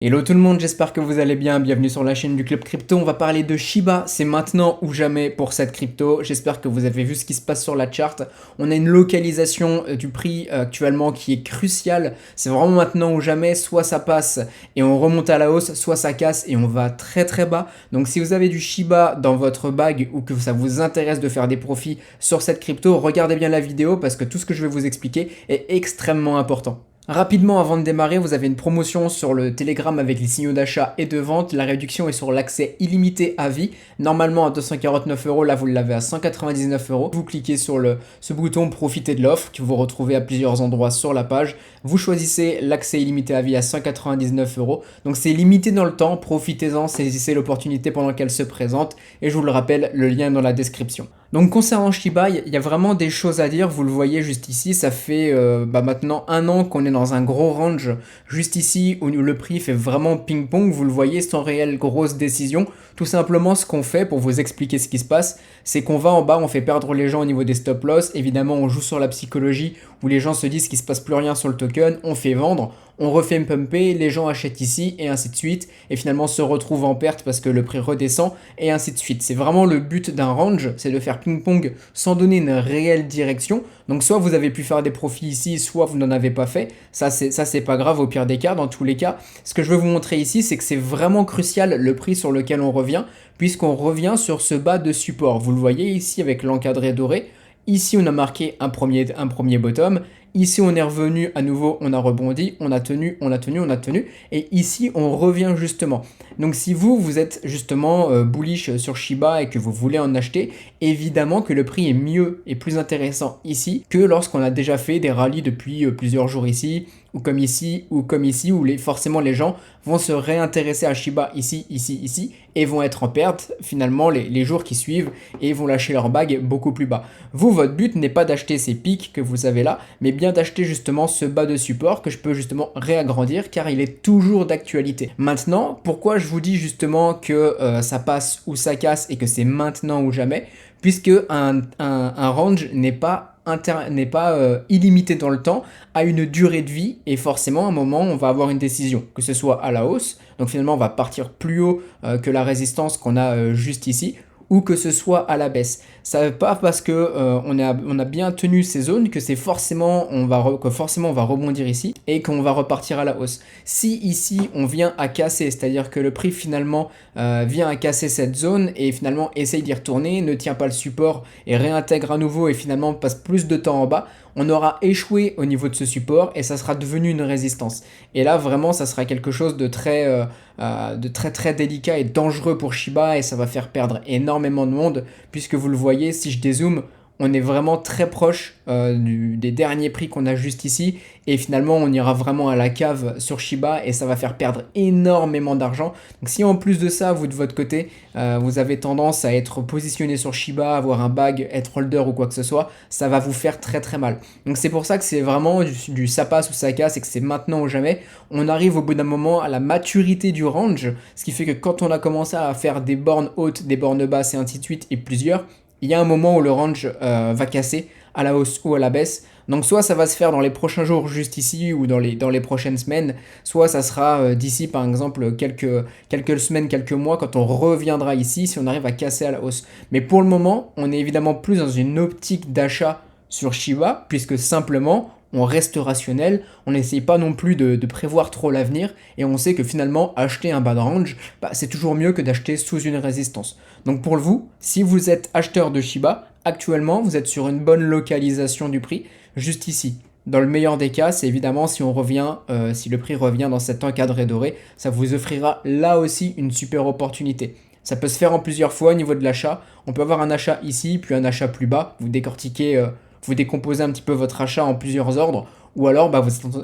Hello tout le monde, j'espère que vous allez bien, bienvenue sur la chaîne du Club Crypto. On va parler de Shiba, c'est maintenant ou jamais pour cette crypto. J'espère que vous avez vu ce qui se passe sur la chart. On a une localisation du prix actuellement qui est cruciale. C'est vraiment maintenant ou jamais, soit ça passe et on remonte à la hausse, soit ça casse et on va très très bas. Donc si vous avez du Shiba dans votre bag ou que ça vous intéresse de faire des profits sur cette crypto, regardez bien la vidéo parce que tout ce que je vais vous expliquer est extrêmement important. Rapidement avant de démarrer, vous avez une promotion sur le Telegram avec les signaux d'achat et de vente. La réduction est sur l'accès illimité à vie. Normalement à 249 euros, là vous l'avez à 199 euros. Vous cliquez sur ce bouton profiter de l'offre que vous retrouvez à plusieurs endroits sur la page. Vous choisissez l'accès illimité à vie à 199 euros. Donc c'est limité dans le temps, profitez-en, saisissez l'opportunité pendant qu'elle se présente. Et je vous le rappelle, le lien est dans la description. Donc concernant Shiba, il y a vraiment des choses à dire, vous le voyez juste ici, ça fait maintenant un an qu'on est dans un gros range, juste ici où le prix fait vraiment ping-pong, vous le voyez sans réelle grosse décision. Tout simplement ce qu'on fait pour vous expliquer ce qui se passe, c'est qu'on va en bas, on fait perdre les gens au niveau des stop-loss, évidemment on joue sur la psychologie où les gens se disent qu'il ne se passe plus rien sur le token, on fait vendre, on refait pumper, les gens achètent ici et ainsi de suite et finalement se retrouvent en perte parce que le prix redescend et ainsi de suite. C'est vraiment le but d'un range, c'est de faire ping-pong sans donner une réelle direction. Donc soit vous avez pu faire des profits ici, soit vous n'en avez pas fait. Ça c'est pas grave au pire des cas. Dans tous les cas, ce que je veux vous montrer ici, c'est que c'est vraiment crucial le prix sur lequel on revient puisqu'on revient sur ce bas de support. Vous le voyez ici avec l'encadré doré. Ici, on a marqué un premier bottom. Ici, on est revenu à nouveau, on a rebondi, on a tenu, on a tenu, on a tenu. Et ici, on revient justement. Donc, si vous êtes justement bullish sur Shiba et que vous voulez en acheter, évidemment que le prix est mieux et plus intéressant ici que lorsqu'on a déjà fait des rallyes depuis plusieurs jours ici, ou comme ici, ou comme ici, où forcément les gens vont se réintéresser à Shiba ici, ici, ici, et vont être en perte finalement les jours qui suivent et vont lâcher leur bague beaucoup plus bas. Vous, votre but n'est pas d'acheter ces pics que vous avez là, mais bien d'acheter justement ce bas de support que je peux justement réagrandir car il est toujours d'actualité. Maintenant, pourquoi je vous dis justement que ça passe ou ça casse et que c'est maintenant ou jamais, puisque un range n'est pas illimité dans le temps, a une durée de vie et forcément à un moment on va avoir une décision, que ce soit à la hausse, donc finalement on va partir plus haut que la résistance qu'on a juste ici, ou que ce soit à la baisse. Ça ne veut pas parce que on a bien tenu ces zones que forcément on va rebondir ici et qu'on va repartir à la hausse. Si ici on vient à casser, c'est-à-dire que le prix finalement vient à casser cette zone et finalement essaye d'y retourner, ne tient pas le support et réintègre à nouveau et finalement passe plus de temps en bas, on aura échoué au niveau de ce support et ça sera devenu une résistance. Et là vraiment ça sera quelque chose de très délicat et dangereux pour Shiba et ça va faire perdre énormément de monde puisque vous le voyez, si je dézoome, on est vraiment très proche des derniers prix qu'on a juste ici et finalement on ira vraiment à la cave sur Shiba et ça va faire perdre énormément d'argent. Donc si en plus de ça, vous de votre côté, vous avez tendance à être positionné sur Shiba, avoir un bag, être holder ou quoi que ce soit, ça va vous faire très très mal. Donc c'est pour ça que c'est vraiment du ça passe ou ça casse et que c'est maintenant ou jamais. On arrive au bout d'un moment à la maturité du range, ce qui fait que quand on a commencé à faire des bornes hautes, des bornes basses et ainsi de suite et plusieurs, il y a un moment où le range va casser à la hausse ou à la baisse. Donc soit ça va se faire dans les prochains jours juste ici ou dans les prochaines semaines, soit ça sera d'ici par exemple quelques semaines, quelques mois quand on reviendra ici si on arrive à casser à la hausse. Mais pour le moment, on est évidemment plus dans une optique d'achat sur Shiba puisque simplement on reste rationnel, on n'essaye pas non plus de prévoir trop l'avenir et on sait que finalement acheter un bas de range, c'est toujours mieux que d'acheter sous une résistance. Donc pour vous, si vous êtes acheteur de Shiba, actuellement vous êtes sur une bonne localisation du prix, juste ici. Dans le meilleur des cas, c'est évidemment si si le prix revient dans cet encadré doré, ça vous offrira là aussi une super opportunité. Ça peut se faire en plusieurs fois au niveau de l'achat. On peut avoir un achat ici, puis un achat plus bas. Vous décortiquez, vous décomposez un petit peu votre achat en plusieurs ordres. Ou alors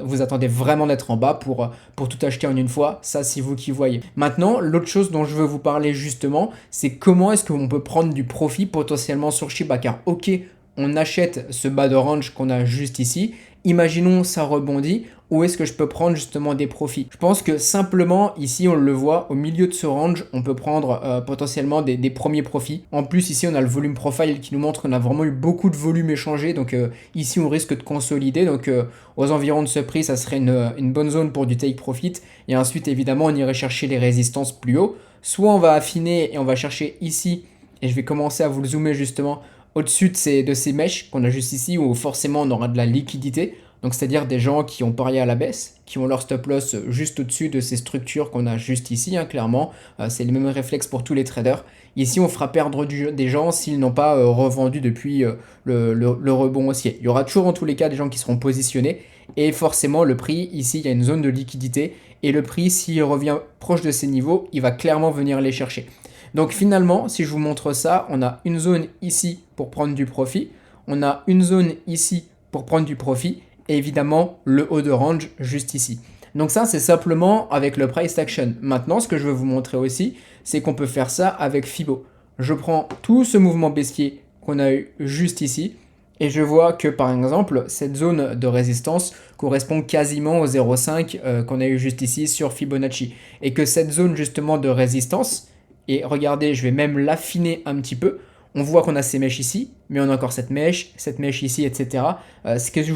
vous attendez vraiment d'être en bas pour tout acheter en une fois. Ça, c'est vous qui voyez. Maintenant, l'autre chose dont je veux vous parler justement, c'est comment est-ce qu'on peut prendre du profit potentiellement sur Shiba. Car ok, on achète ce bas de range qu'on a juste ici. imaginons ça rebondit, où est-ce que je peux prendre justement des profits? Je pense que simplement ici on le voit au milieu de ce range, on peut prendre potentiellement des premiers profits. En plus ici on a le volume profile qui nous montre qu'on a vraiment eu beaucoup de volume échangé, donc ici on risque de consolider, donc aux environs de ce prix ça serait une bonne zone pour du take profit. Et ensuite évidemment on irait chercher les résistances plus haut. Soit on va affiner et on va chercher ici, et je vais commencer à vous le zoomer justement au-dessus de ces mèches qu'on a juste ici, où forcément on aura de la liquidité. Donc c'est-à-dire des gens qui ont parié à la baisse, qui ont leur stop loss juste au-dessus de ces structures qu'on a juste ici, hein, clairement. C'est le même réflexe pour tous les traders. Ici, on fera perdre des gens s'ils n'ont pas revendu depuis le rebond haussier. Il y aura toujours en tous les cas des gens qui seront positionnés. Et forcément, le prix, ici, il y a une zone de liquidité. Et le prix, s'il revient proche de ces niveaux, il va clairement venir les chercher. Donc finalement, si je vous montre ça, on a une zone ici pour prendre du profit. On a une zone ici pour prendre du profit. Et évidemment, le haut de range juste ici. Donc ça, c'est simplement avec le price action. Maintenant, ce que je veux vous montrer aussi, c'est qu'on peut faire ça avec Fibo. Je prends tout ce mouvement baissier qu'on a eu juste ici, et je vois que par exemple, cette zone de résistance correspond quasiment au 0,5 qu'on a eu juste ici sur Fibonacci. Et que cette zone justement de résistance, et regardez, je vais même l'affiner un petit peu, on voit qu'on a ces mèches ici, mais on a encore cette mèche ici, etc. Ce que je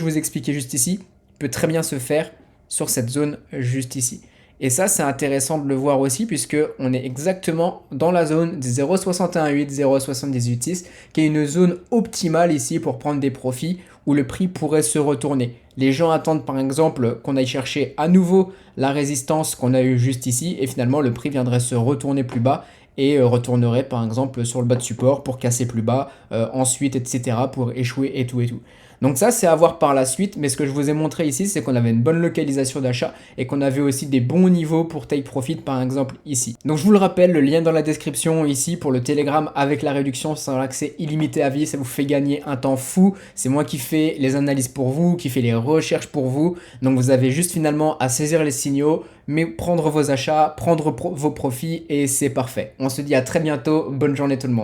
vous expliquais juste ici peut très bien se faire sur cette zone juste ici. Et ça, c'est intéressant de le voir aussi, puisque on est exactement dans la zone des 0,618, 0,786, qui est une zone optimale ici pour prendre des profits, où le prix pourrait se retourner. Les gens attendent par exemple qu'on aille chercher à nouveau la résistance qu'on a eu juste ici, et finalement le prix viendrait se retourner plus bas, et retournerait par exemple sur le bas de support pour casser plus bas, ensuite etc. pour échouer et tout et tout. Donc ça c'est à voir par la suite, mais ce que je vous ai montré ici c'est qu'on avait une bonne localisation d'achat et qu'on avait aussi des bons niveaux pour take profit par exemple ici. Donc je vous le rappelle, le lien dans la description ici pour le Telegram avec la réduction sans l'accès illimité à vie, ça vous fait gagner un temps fou. C'est moi qui fais les analyses pour vous, qui fais les recherches pour vous, donc vous avez juste finalement à saisir les signaux, mais prendre vos achats, prendre vos profits et c'est parfait. On se dit à très bientôt, bonne journée tout le monde.